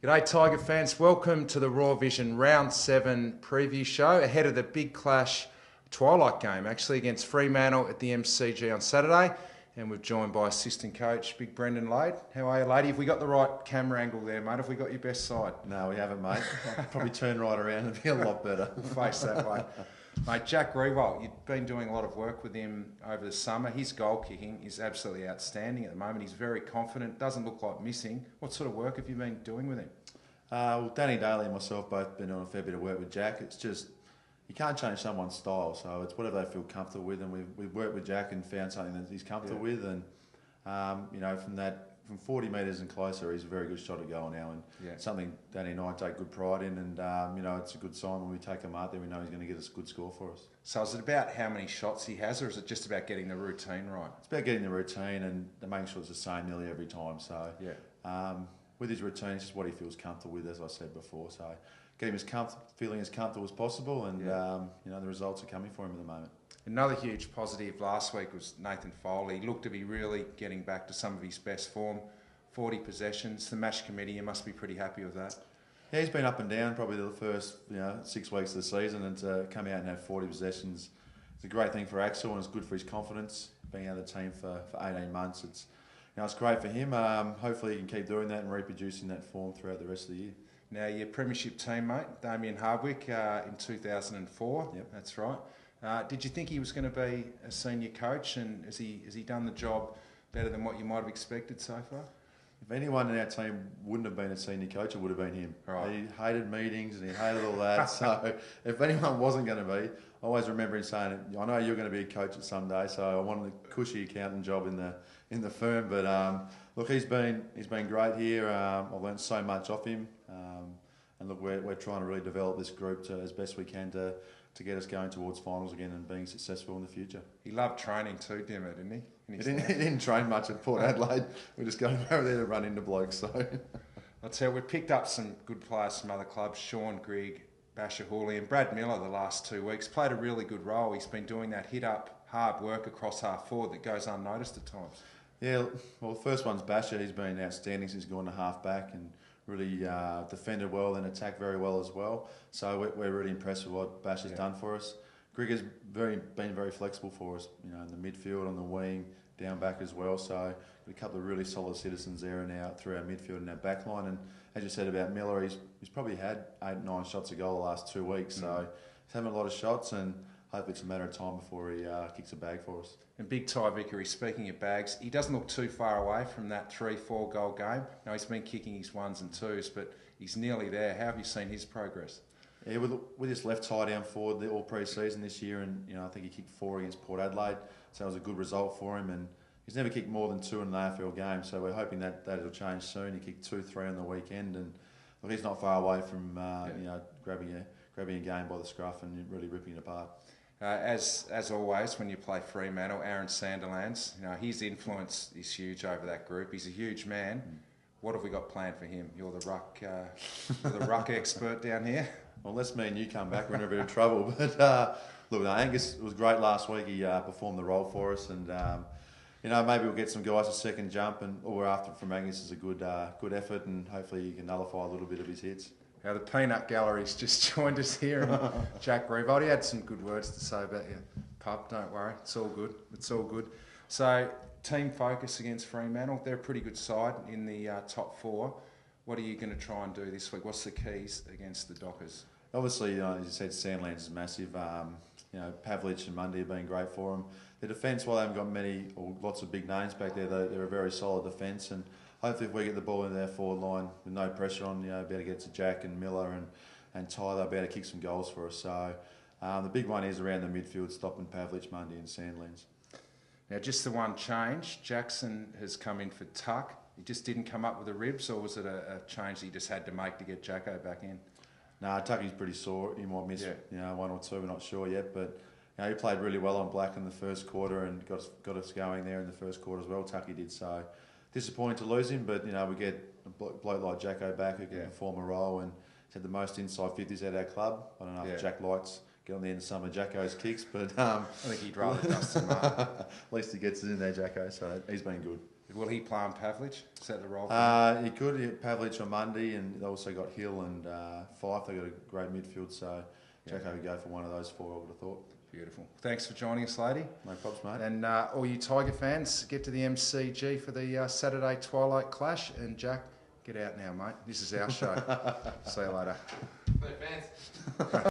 G'day Tiger fans, welcome to the Raw Vision Round 7 preview show ahead of the big clash twilight game actually against Fremantle at the MCG on Saturday, and we're joined by assistant coach Big Brendan Lade. How are you, lady? Have we got the right camera angle there, mate? Have we got your best side? No, we haven't, mate. I'll probably turn right around and be a lot better. Face that way. Mate, Jack Riewoldt, you've been doing a lot of work with him over the summer. His goal kicking is absolutely outstanding at the moment. He's very confident, doesn't look like missing. What sort of work have you been doing with him? Well, Danny Daly and myself both been doing a fair bit of work with Jack. It's just, you can't change someone's style, so it's whatever they feel comfortable with, and we've worked with Jack and found something that he's comfortable with, and from 40 metres and closer, he's a very good shot at goal now, and something Danny and I take good pride in, and it's a good sign when we take him out there. We know he's going to get us a good score for us. So is it about how many shots he has, or is it just about getting the routine right? It's about getting the routine and making sure it's the same nearly every time. So with his routine, it's just what he feels comfortable with, as I said before. So get him feeling as comfortable as possible, and the results are coming for him at the moment. Another huge positive last week was Nathan Foley. He looked to be really getting back to some of his best form. 40 possessions. The match committee, you must be pretty happy with that. Yeah, he's been up and down probably the first 6 weeks of the season, and to come out and have 40 possessions, it's a great thing for Axel, and it's good for his confidence. Being out of the team for 18 months, it's great for him. Hopefully he can keep doing that and reproducing that form throughout the rest of the year. Now, your premiership teammate, Damien Hardwick, in 2004. Yep. That's right. Did you think he was going to be a senior coach, and has he done the job better than what you might have expected so far? If anyone in our team wouldn't have been a senior coach, it would have been him. Right. He hated meetings and he hated all that. So if anyone wasn't going to be, I always remember him saying, "I know you're going to be a coach at some day." So I wanted a cushy accountant job in the firm. But look, he's been great here. I've learned so much off him. And look, we're trying to really develop this group as best we can to get us going towards finals again and being successful in the future. He loved training too, Dimmer, didn't he? He didn't train much at Port Adelaide. We're just going over there to run into blokes. So I'll tell you, we've picked up some good players from other clubs. Sean Grigg, Basher Hawley and Brad Miller the last 2 weeks. Played a really good role. He's been doing that hit-up, hard work across half forward that goes unnoticed at times. Yeah, well, the first one's Basher. He's been outstanding since going to half back and really defended well and attacked very well as well. So we're really impressed with what Basher's done for us. Greg has been very flexible for us, in the midfield, on the wing, down back as well. So got a couple of really solid citizens there and out through our midfield and our back line. And as you said about Miller, he's probably had 8-9 shots a goal the last 2 weeks. So he's having a lot of shots, and hopefully it's a matter of time before he kicks a bag for us. And Big Ty Vickery, speaking of bags, he doesn't look too far away from that 3-4 goal game. Now, he's been kicking his 1s and 2s, but he's nearly there. How have you seen his progress? Yeah, with his left tie down forward all pre-season this year, and I think he kicked 4 against Port Adelaide, so that was a good result for him. And he's never kicked more than 2 in an AFL game, so we're hoping that'll change soon. He kicked 2-3 on the weekend, and look, he's not far away from grabbing a game by the scruff and really ripping it apart. As always, when you play Fremantle, Aaron Sandilands, his influence is huge over that group. He's a huge man. What have we got planned for him? You're the ruck expert down here. Well, unless me and you come back, we're in a bit of trouble. But look, Angus was great last week. He performed the role for us, and maybe we'll get some guys a second jump, and all we're after from Angus is a good effort, and hopefully he can nullify a little bit of his hits. Now, the Peanut Gallery's just joined us here, and Jack Riewoldt, he had some good words to say about your pup. Don't worry, it's all good. It's all good. So, team focus against Fremantle. They're a pretty good side in the top 4. What are you going to try and do this week? What's the keys against the Dockers? Obviously, as you said, Sandlands is massive. Pavlich and Mundy have been great for them. The defence, while they haven't got lots of big names back there, they're a very solid defence, and hopefully if we get the ball into their forward line with no pressure on, be able to get to Jack and Miller and Ty, they'll be able to kick some goals for us. So the big one is around the midfield, stopping Pavlich, Mundy and Sandlands. Now, just the one change, Jackson has come in for Tuck. He just didn't come up with the ribs, or was it a change that he just had to make to get Jacko back in? No, Tucky's pretty sore. He might miss 1 or 2, we're not sure yet, but he played really well on Black in the first quarter and got us going there in the first quarter as well. Tucky did. So disappointing to lose him, but we get a bloke like Jacko back who can perform a role, and he's had the most inside 50s at our club. I don't know if Jack likes get on the end of some of Jacko's kicks, but I think he'd rather dust him up. At least he gets it in there, Jacko. So he's been good. will he play on Pavlich? Is that the role? He could. Pavlich on Monday, and they also got Hill and Fife. They got a great midfield, so Jacko would go for one of those four, I would have thought. Beautiful. Thanks for joining us, lady. No problems, mate. And all you Tiger fans, get to the MCG for the Saturday Twilight Clash. And Jack, get out now, mate. This is our show. See you later. Hey, fans.